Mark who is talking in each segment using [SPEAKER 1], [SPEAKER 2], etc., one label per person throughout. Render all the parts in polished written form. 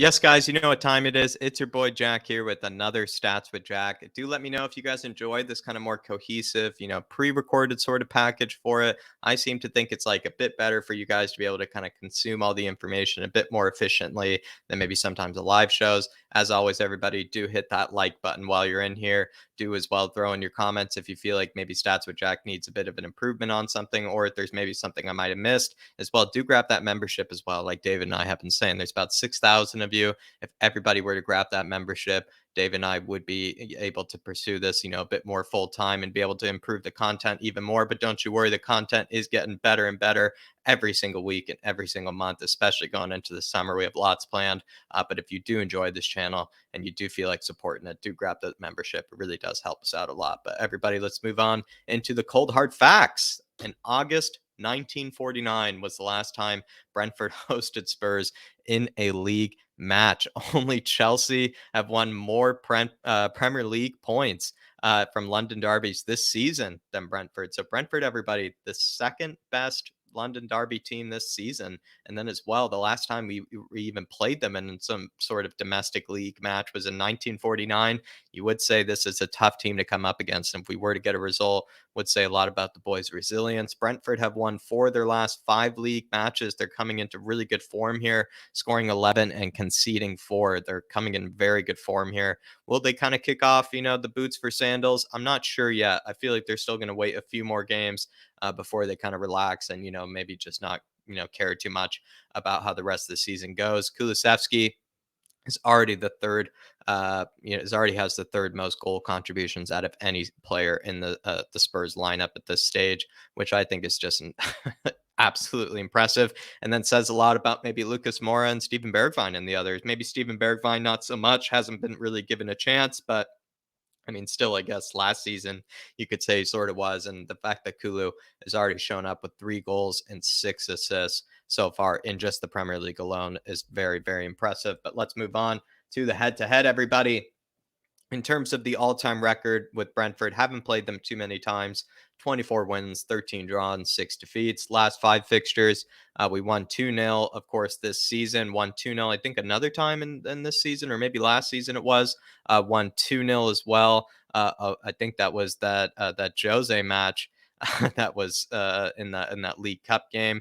[SPEAKER 1] Yes, guys, you know what time it is. It's your boy Jack here with another Stats with Jack. Do let me know if you guys enjoyed this kind of more cohesive, pre-recorded sort of package for it. I seem to think it's like a bit better for you guys to be able to kind of consume all the information a bit more efficiently than maybe sometimes the live shows. As always, everybody, do hit that like button while you're in here. Do as well throw in your comments if you feel like maybe Stats with Jack needs a bit of an improvement on something, or if there's maybe something I might have missed as well. Do grab that membership as well. Like David and I have been saying, there's about 6,000 of you. If everybody were to grab that membership, Dave and I would be able to pursue this, a bit more full time and be able to improve the content even more. But don't you worry, the content is getting better and better every single week and every single month, especially going into the summer. We have lots planned. But if you do enjoy this channel and you do feel like supporting it, do grab the membership. It really does help us out a lot. But everybody, let's move on into the cold hard facts. In August 1949 was the last time Brentford hosted Spurs in a league match. Only Chelsea have won more Premier League points from London derbies this season than Brentford. So Brentford, everybody, the second best London derby team this season. And then as well, the last time we even played them in some sort of domestic league match was in 1949. You would say this is a tough team to come up against. And if we were to get a result, would say a lot about the boys' resilience. Brentford have won 4 of their last 5 league matches. They're coming into really good form here, scoring 11 and conceding 4. They're coming in very good form here. Will they kind of kick off, the boots for sandals? I'm not sure yet. I feel like they're still going to wait a few more games before they kind of relax and, maybe just not, care too much about how the rest of the season goes. Kulusevski is already the third, is already has the third most goal contributions out of any player in the Spurs lineup at this stage, which I think is just absolutely impressive. And then says a lot about maybe Lucas Moura and Steven Bergwijn and the others. Maybe Steven Bergwijn not so much, hasn't been really given a chance, but I mean, still, I guess last season you could say sort of was. And the fact that Kulu has already shown up with 3 goals and 6 assists so far in just the Premier League alone is very, very impressive. But let's move on to the head to head, everybody. In terms of the all-time record with Brentford, haven't played them too many times. 24 wins, 13 draws, 6 defeats. Last 5 fixtures, we won 2-0, of course, this season. Won 2-0, I think, another time in this season, or maybe last season it was. Won 2-0 as well. I think that was that Jose match that was in that League Cup game.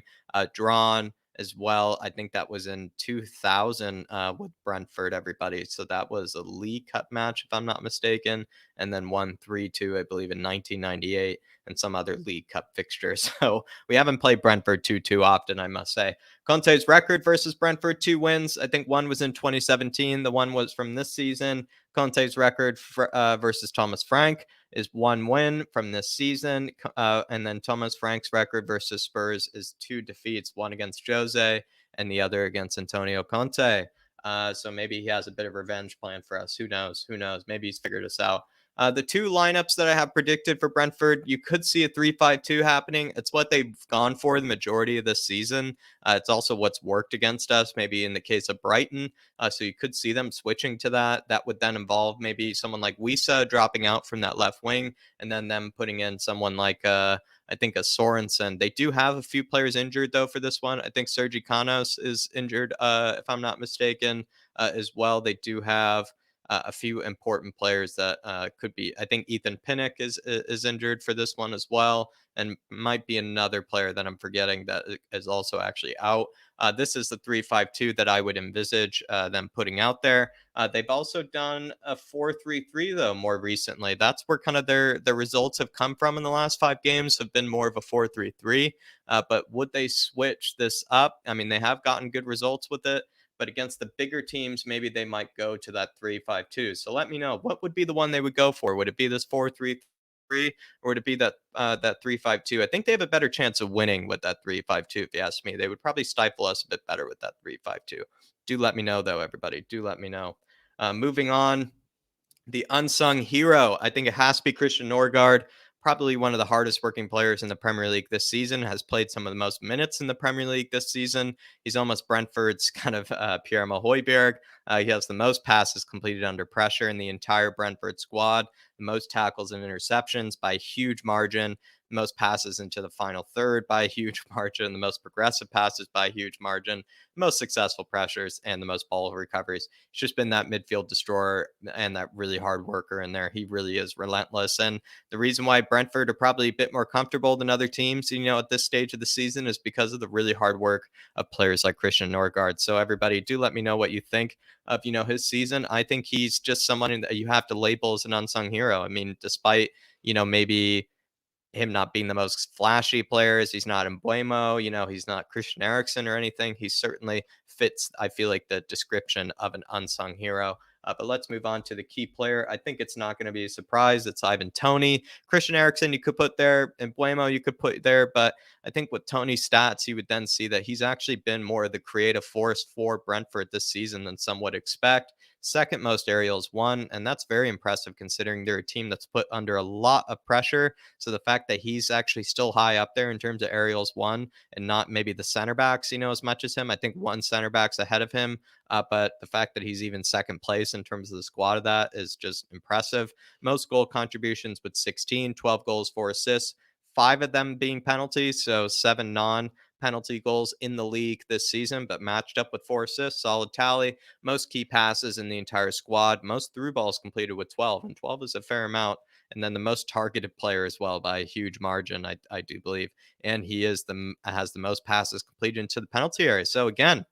[SPEAKER 1] Drawn as well. I think that was in 2000 with Brentford, everybody. So that was a League Cup match, if I'm not mistaken, and then won 3-2, I believe, in 1998, and some other League Cup fixtures. So we haven't played Brentford too often, I must say. Conte's record versus Brentford, 2 wins. I think one was in 2017. The one was from this season. Conte's record versus Thomas Frank is 1 win from this season. And then Thomas Frank's record versus Spurs is 2 defeats, one against Jose and the other against Antonio Conte. So maybe he has a bit of revenge plan for us. Who knows? Who knows? Maybe he's figured us out. The 2 lineups that I have predicted for Brentford, you could see a 3-5-2 happening. It's what they've gone for the majority of this season. It's also what's worked against us, maybe in the case of Brighton. So you could see them switching to that. That would then involve maybe someone like Wisa dropping out from that left wing, and then them putting in someone like I think a Sorensen. They do have a few players injured though for this one. I think Sergi Canos is injured, if I'm not mistaken, as well. They do have a few important players that could be. I think Ethan Pinnock is injured for this one as well, and might be another player that I'm forgetting that is also actually out. This is the 3-5-2 that I would envisage them putting out there. They've also done a 4-3-3 though more recently. That's where kind of their results have come from in the last 5 games, have been more of a 4-3-3. But would they switch this up? I mean, they have gotten good results with it, but against the bigger teams, maybe they might go to that 3-5-2. So let me know, what would be the one they would go for? Would it be this 4-3-3, or would it be that 3-5-2? I think they have a better chance of winning with that 3-5-2. If you ask me, they would probably stifle us a bit better with that 3-5-2. Do let me know though, everybody. Do let me know. Moving on, the unsung hero, I think it has to be Christian Norgard. Probably one of the hardest working players in the Premier League this season, has played some of the most minutes in the Premier League this season. He's almost Brentford's kind of Pierre Højbjerg. He has the most passes completed under pressure in the entire Brentford squad. the most tackles and interceptions by a huge margin, the most passes into the final third by a huge margin, the most progressive passes by a huge margin, the most successful pressures, and the most ball recoveries. He's just been that midfield destroyer and that really hard worker in there. He really is relentless. And the reason why Brentford are probably a bit more comfortable than other teams, at this stage of the season is because of the really hard work of players like Christian Norgard. So everybody, do let me know what you think of his season. I think he's just someone that you have to label as an unsung hero. I mean, despite maybe him not being the most flashy players. He's not Embuemo, he's not Christian Eriksen or anything. He certainly fits, I feel like, the description of an unsung hero. But let's move on to the key player. I think it's not going to be a surprise. It's Ivan Toney. Christian Eriksen, you could put there. Embuemo, you could put there. But I think with Tony's stats, you would then see that he's actually been more of the creative force for Brentford this season than some would expect. Second most aerials won, and that's very impressive considering they're a team that's put under a lot of pressure. So the fact that he's actually still high up there in terms of aerials won and not maybe the center backs, as much as him. I think one center back's ahead of him. But the fact that he's even second place in terms of the squad of that is just impressive. Most goal contributions with 16, 12 goals, 4 assists, five of them being penalties. So seven penalty goals in the league this season, but matched up with 4 assists. Solid tally. Most key passes in the entire squad. Most through balls completed with 12, and 12 is a fair amount. And then the most targeted player as well by a huge margin, I do believe. And he has the most passes completed into the penalty area. So again,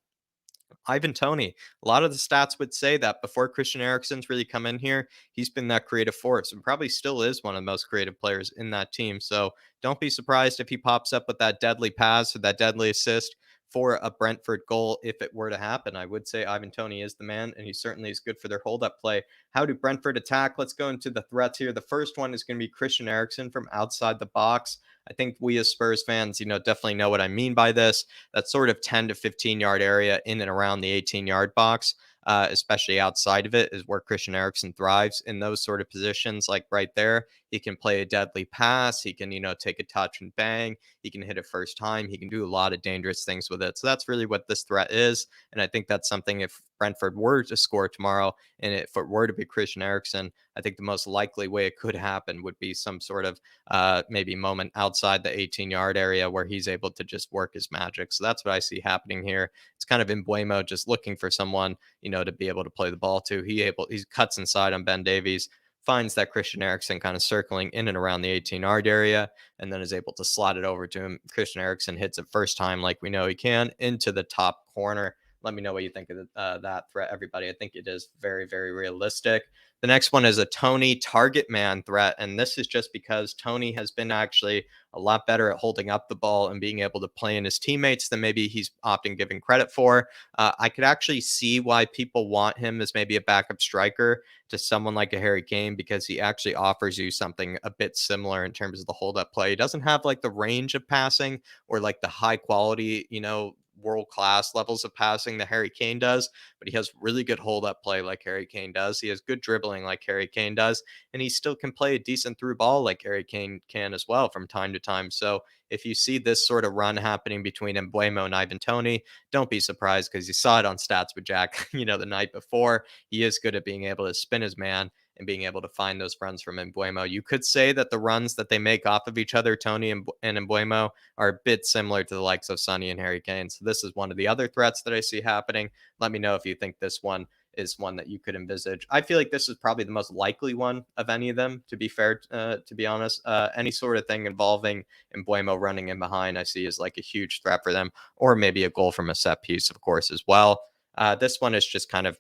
[SPEAKER 1] Ivan Toney, a lot of the stats would say that before Christian Eriksen's really come in here, he's been that creative force and probably still is one of the most creative players in that team. So don't be surprised if he pops up with that deadly pass or that deadly assist for a Brentford goal if it were to happen. I would say Ivan Toney is the man, and he certainly is good for their hold up play. How do Brentford attack? Let's go into the threats here. The first one is going to be Christian Eriksen from outside the box. I think we as Spurs fans, definitely know what I mean by this. That sort of 10 to 15 yard area in and around the 18-yard box, especially outside of it, is where Christian Eriksen thrives in those sort of positions. Like right there, he can play a deadly pass. He can, take a touch and bang. He can hit it first time. He can do a lot of dangerous things with it. So that's really what this threat is. And I think that's something if Brentford were to score tomorrow and if it were to be Christian Eriksen, I think the most likely way it could happen would be some sort of maybe moment outside the 18-yard area where he's able to just work his magic. So that's what I see happening here. It's kind of Embuemo just looking for someone, to be able to play the ball to. He cuts inside on Ben Davies, finds that Christian Eriksen kind of circling in and around the 18-yard area, and then is able to slot it over to him. Christian Eriksen hits it first time, like we know he can, into the top corner. Let me know what you think of that threat, everybody. I think it is very, very realistic. The next one is a Toney target man threat. And this is just because Toney has been actually a lot better at holding up the ball and being able to play in his teammates than maybe he's often given credit for. I could actually see why people want him as maybe a backup striker to someone like a Harry Kane because he actually offers you something a bit similar in terms of the hold up play. He doesn't have like the range of passing or like the high quality, world class levels of passing that Harry Kane does, but he has really good hold up play like Harry Kane does. He has good dribbling like Harry Kane does, and he still can play a decent through ball like Harry Kane can as well from time to time. So if you see this sort of run happening between Embuemo and Ivan Toney, don't be surprised because you saw it on Stats with Jack, the night before. He is good at being able to spin his man and being able to find those runs from Embuemo. You could say that the runs that they make off of each other, Toney and Embuemo, are a bit similar to the likes of Sonny and Harry Kane. So this is one of the other threats that I see happening. Let me know if you think this one is one that you could envisage. I feel like this is probably the most likely one of any of them, to be fair, to be honest. Any sort of thing involving Embuemo running in behind, I see as like a huge threat for them, or maybe a goal from a set piece, of course, as well. This one is just kind of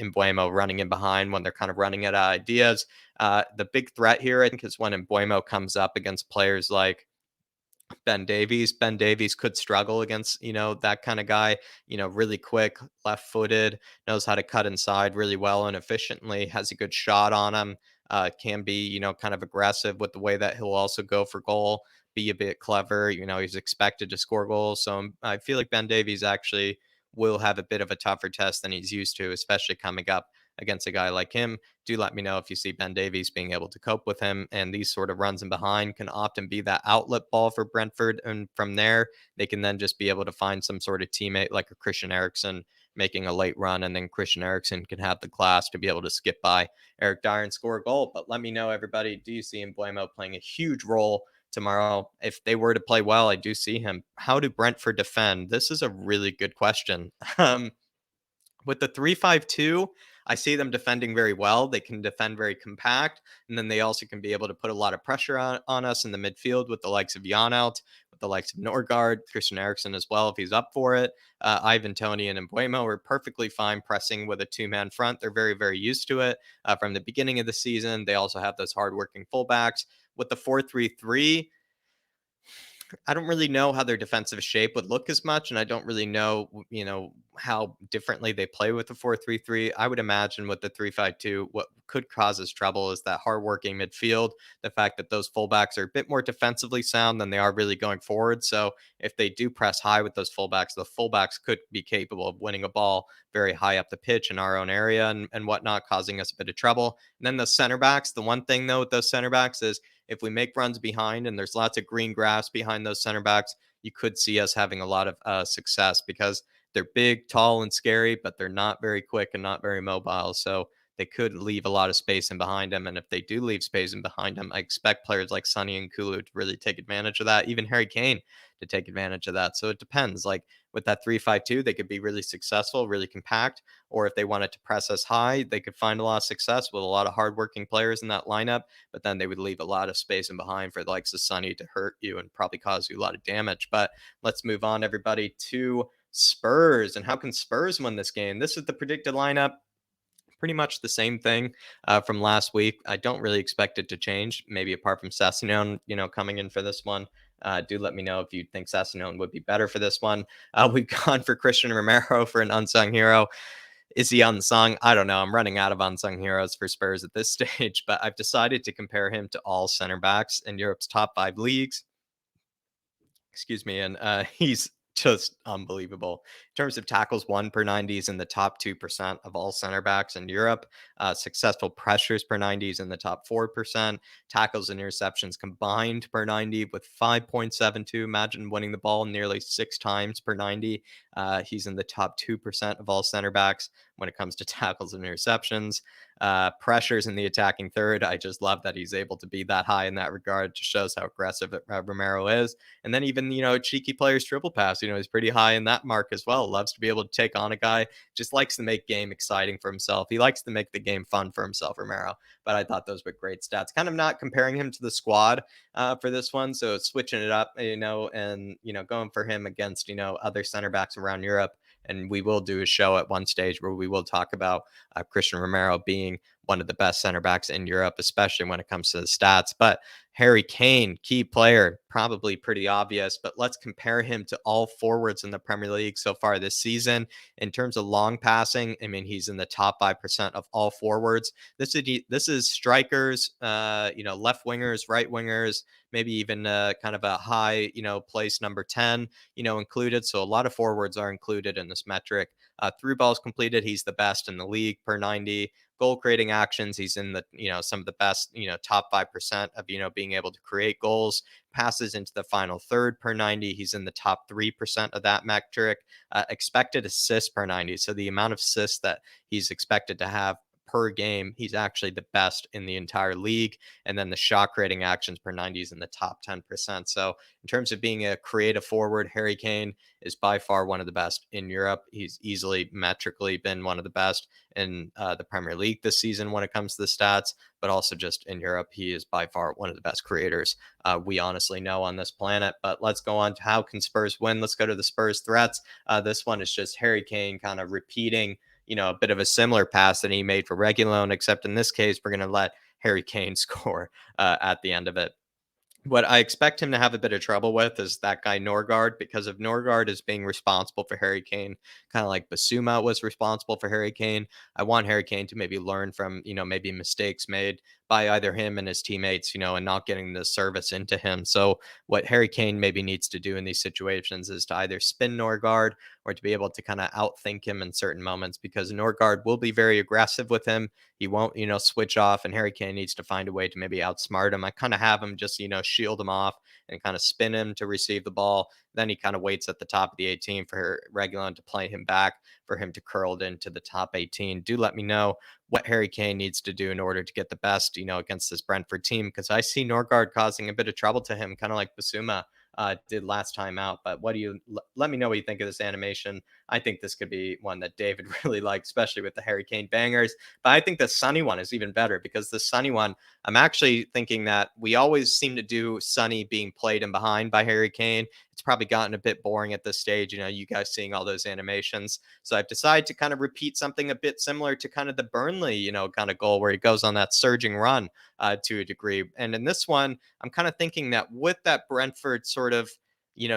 [SPEAKER 1] Embuemo running in behind when they're kind of running out of ideas. The big threat here, I think, is when Embuemo comes up against players like Ben Davies. Ben Davies could struggle against, that kind of guy, really quick, left footed, knows how to cut inside really well and efficiently, has a good shot on him, can be, kind of aggressive with the way that he'll also go for goal, be a bit clever. He's expected to score goals. So I feel like Ben Davies actually will have a bit of a tougher test than he's used to, especially coming up against a guy like him. Do let me know if you see Ben Davies being able to cope with him. And these sort of runs in behind can often be that outlet ball for Brentford. And from there, they can then just be able to find some sort of teammate like a Christian Eriksen making a late run. And then Christian Eriksen can have the class to be able to skip by Eric Dyer and score a goal. But let me know, everybody, do you see Mbuemo playing a huge role tomorrow? If they were to play well, I do see him. How do Brentford defend? This is a really good question. With the 3-5-2, I see them defending very well. They can defend very compact, and then they also can be able to put a lot of pressure on us in the midfield with the likes of Jan out, with the likes of Norgard, Christian Eriksen as well, if he's up for it. Ivan Toney and Mbuemo are perfectly fine pressing with a two-man front. They're very, very used to it from the beginning of the season. They also have those hardworking fullbacks. With the 4-3-3, I don't really know how their defensive shape would look as much, and I don't really know, how differently they play with the 4-3-3. I would imagine with the 3-5-2, what could cause us trouble is that hardworking midfield. The fact that those fullbacks are a bit more defensively sound than they are really going forward. So if they do press high with those fullbacks, the fullbacks could be capable of winning a ball very high up the pitch in our own area and whatnot, causing us a bit of trouble. And then the center backs. The one thing though with those center backs is if we make runs behind and there's lots of green grass behind those center backs, you could see us having a lot of success because they're big, tall, and scary, but they're not very quick and not very mobile. So they could leave a lot of space in behind them. And if they do leave space in behind them, I expect players like Sonny and Kulu to really take advantage of that. Even Harry Kane to take advantage of that. So it depends. Like with that 3-5-2, they could be really successful, really compact. Or if they wanted to press us high, they could find a lot of success with a lot of hardworking players in that lineup. But then they would leave a lot of space in behind for the likes of Sonny to hurt you and probably cause you a lot of damage. But let's move on, everybody, to Spurs. And how can Spurs win this game? This is the predicted lineup. Pretty much the same thing from last week. I don't really expect it to change, maybe apart from Sassuolo, coming in for this one. Do let me know if you think Sassuolo would be better for this one. We've gone for Christian Romero for an unsung hero. Is he unsung? I don't know. I'm running out of unsung heroes for Spurs at this stage, but I've decided to compare him to all center backs in Europe's top 5 leagues. Excuse me, and he's just unbelievable. In terms of tackles won per 90, he's in the top 2% of all center backs in Europe. Successful pressures per 90 is in the top 4%. Tackles and interceptions combined per 90 with 5.72. Imagine winning the ball nearly 6 times per 90. He's in the top 2% of all center backs when it comes to tackles and interceptions. Pressures in the attacking third. I just love that he's able to be that high in that regard. Just shows how aggressive Romero is. And then even, cheeky players triple pass, he's pretty high in that mark as well. Loves to be able to take on a guy, just likes to make game exciting for himself. He likes to make the game fun for himself, Romero. But I thought those were great stats. Kind of not comparing him to the squad for this one. So switching it up, and, going for him against, other center backs around Europe. And we will do a show at one stage where we will talk about Christian Romero being one of the best center backs in Europe, especially when it comes to the stats. But Harry Kane, key player, probably pretty obvious, but let's compare him to all forwards in the Premier League so far this season. In terms of long passing, I mean, he's in the top 5% of all forwards. This is strikers, left wingers, right wingers, maybe even kind of a high, place number 10, included. So a lot of forwards are included in this metric. Through balls completed, he's the best in the league per 90. Goal creating actions, he's in the, some of the best, top 5% of, being able to create goals. Passes into the final third per 90, he's in the top 3% of that metric. Expected assists per 90, so the amount of assists that he's expected to have per game, he's actually the best in the entire league. And then the shot creating actions per 90 is in the top 10%. So in terms of being a creative forward, Harry Kane is by far one of the best in Europe. He's easily metrically been one of the best in the Premier League this season when it comes to the stats, but also just in Europe, he is by far one of the best creators we honestly know on this planet. But let's go on to how can Spurs win. Let's go to the Spurs threats. This one is just Harry Kane kind of repeating, a bit of a similar pass that he made for Reguilón, except in this case, we're going to let Harry Kane score at the end of it. What I expect him to have a bit of trouble with is that guy Norgard, because if Norgard is being responsible for Harry Kane, kind of like Basuma was responsible for Harry Kane. I want Harry Kane to maybe learn from, maybe mistakes made by either him and his teammates, and not getting the service into him. So what Harry Kane maybe needs to do in these situations is to either spin Norgard or to be able to kind of outthink him in certain moments, because Norgard will be very aggressive with him. He won't, switch off, and Harry Kane needs to find a way to maybe outsmart him. I kind of have him just, shield him off and kind of spin him to receive the ball. Then he kind of waits at the top of the 18 for Reguilon to play him back, for him to curl it into the top 18. Do let me know what Harry Kane needs to do in order to get the best, against this Brentford team, because I see Norgard causing a bit of trouble to him, kind of like Basuma did last time out. But let me know what you think of this animation. I think this could be one that David really likes, especially with the Harry Kane bangers. But I think the Sunny one is even better, because the Sunny one, I'm actually thinking that we always seem to do Sunny being played in behind by Harry Kane. It's probably gotten a bit boring at this stage, you guys seeing all those animations. So I've decided to kind of repeat something a bit similar to kind of the Burnley, kind of goal where he goes on that surging run to a degree. And in this one, I'm kind of thinking that with that Brentford sort of,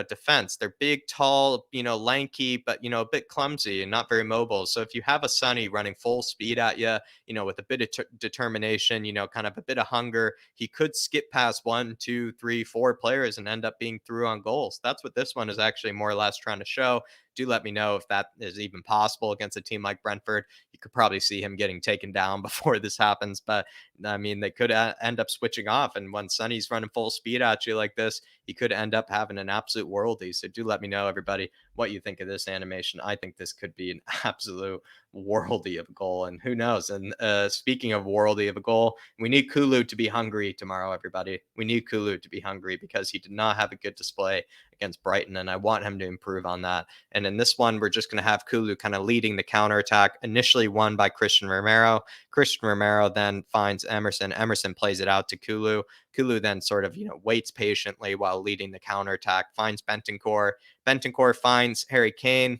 [SPEAKER 1] defense, they're big, tall, lanky, but, a bit clumsy and not very mobile. So if you have a Sonny running full speed at you, with a bit of determination, kind of a bit of hunger, he could skip past one, two, three, four players and end up being through on goals. That's what this one is actually more or less trying to show. Do let me know if that is even possible against a team like Brentford. You could probably see him getting taken down before this happens, but I mean, they could end up switching off. And when Sonny's running full speed at you like this, he could end up having an absolute worldie. So do let me know, everybody, what you think of this animation. I think this could be an absolute worldie of a goal. And who knows? And speaking of worldie of a goal, we need Kulu to be hungry tomorrow, everybody. We need Kulu to be hungry, because he did not have a good display against Brighton, and I want him to improve on that. And in this one, we're just going to have Kulu kind of leading the counterattack, initially won by Christian Romero. Christian Romero then finds Emerson. Emerson plays it out to Kulu. Kulu then sort of, waits patiently while leading the counterattack, finds Bentancur. Bentancur finds Harry Kane.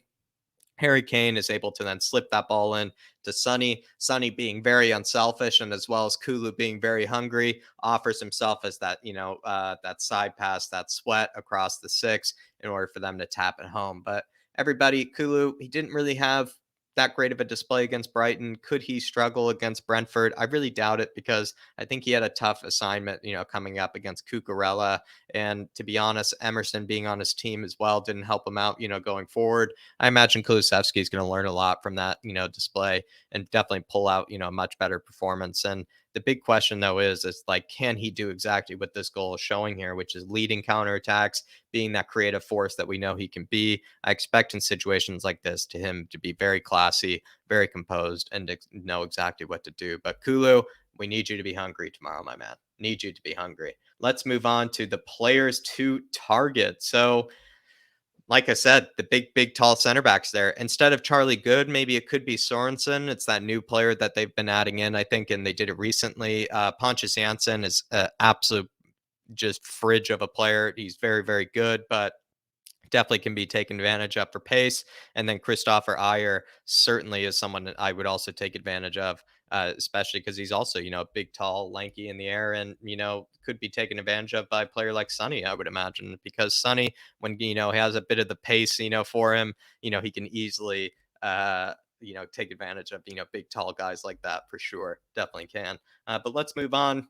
[SPEAKER 1] Harry Kane is able to then slip that ball in to Sonny. Sonny, being very unselfish, and as well as Kulu being very hungry, offers himself as that, that side pass, that sweat across the six in order for them to tap it home. But everybody, Kulu, he didn't really have that great of a display against Brighton. Could he struggle against Brentford? I really doubt it, because I think he had a tough assignment, coming up against Cucurella. And to be honest, Emerson being on his team as well didn't help him out, going forward. I imagine Kulusevski is going to learn a lot from that, display, and definitely pull out, a much better performance. And the big question though is like, can he do exactly what this goal is showing here, which is leading counterattacks, being that creative force that we know he can be? I expect in situations like this to him to be very classy, very composed, and to know exactly what to do. But Kulu, we need you to be hungry tomorrow, my man. Need you to be hungry. Let's move on to the players to target. So like I said, the big, tall center backs there. Instead of Charlie Good, maybe it could be Sorensen. It's that new player that they've been adding in, I think, and they did it recently. Pontus Janssen is an absolute just fridge of a player. He's very, very good, but definitely can be taken advantage of for pace. And then Christopher Ayer certainly is someone that I would also take advantage of, especially because he's also, big, tall, lanky in the air, and, could be taken advantage of by a player like Sonny, I would imagine, because Sonny, when, he has a bit of the pace, for him, he can easily, take advantage of, big, tall guys like that for sure. Definitely can. But let's move on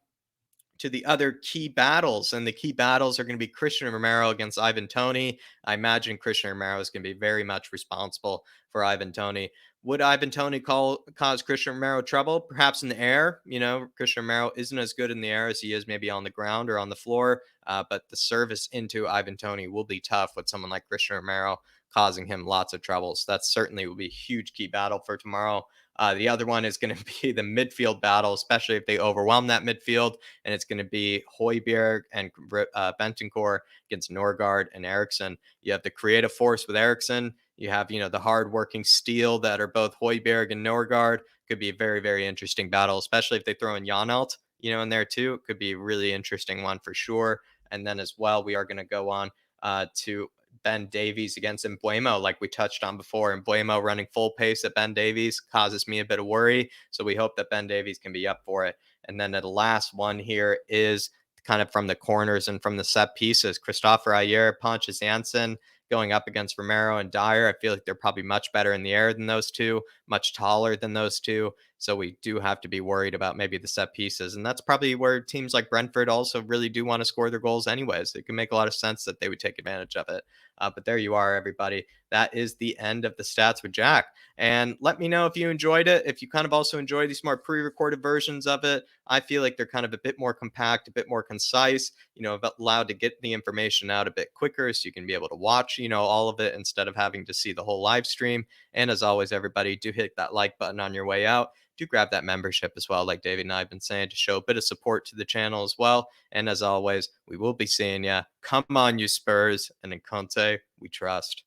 [SPEAKER 1] to the other key battles. And the key battles are going to be Christian Romero against Ivan Toney. I imagine Christian Romero is going to be very much responsible for Ivan Toney. Would Ivan Toney cause Christian Romero trouble? Perhaps in the air. Christian Romero isn't as good in the air as he is maybe on the ground or on the floor. But the service into Ivan Toney will be tough with someone like Christian Romero causing him lots of trouble. So that certainly will be a huge key battle for tomorrow. The other one is going to be the midfield battle, especially if they overwhelm that midfield. And it's going to be Højbjerg and Bentancur against Norgard and Eriksson. You have the creative force with Eriksson. You have, the hard-working steel that are both Højbjerg and Norgard. Could be a very, very interesting battle, especially if they throw in Janelt, in there too. It could be a really interesting one for sure. And then as well, we are going to go on to Ben Davies against Mbuemo, like we touched on before. Mbuemo running full pace at Ben Davies causes me a bit of worry. So we hope that Ben Davies can be up for it. And then the last one here is kind of from the corners and from the set pieces. Christopher Ayer, Pontus Janssen going up against Romero and Dyer. I feel like they're probably much better in the air than those two, much taller than those two. So we do have to be worried about maybe the set pieces. And that's probably where teams like Brentford also really do want to score their goals anyways. It can make a lot of sense that they would take advantage of it. But there you are, everybody. That is the end of the stats with Jack. And let me know if you enjoyed it. If you kind of also enjoy these more pre recorded versions of it, I feel like they're kind of a bit more compact, a bit more concise, allowed to get the information out a bit quicker so you can be able to watch, all of it instead of having to see the whole live stream. And as always, everybody, do hit that like button on your way out. Do grab that membership as well, like David and I have been saying, to show a bit of support to the channel as well. And as always, we will be seeing ya. Come on, you Spurs. And in Conte, we trust.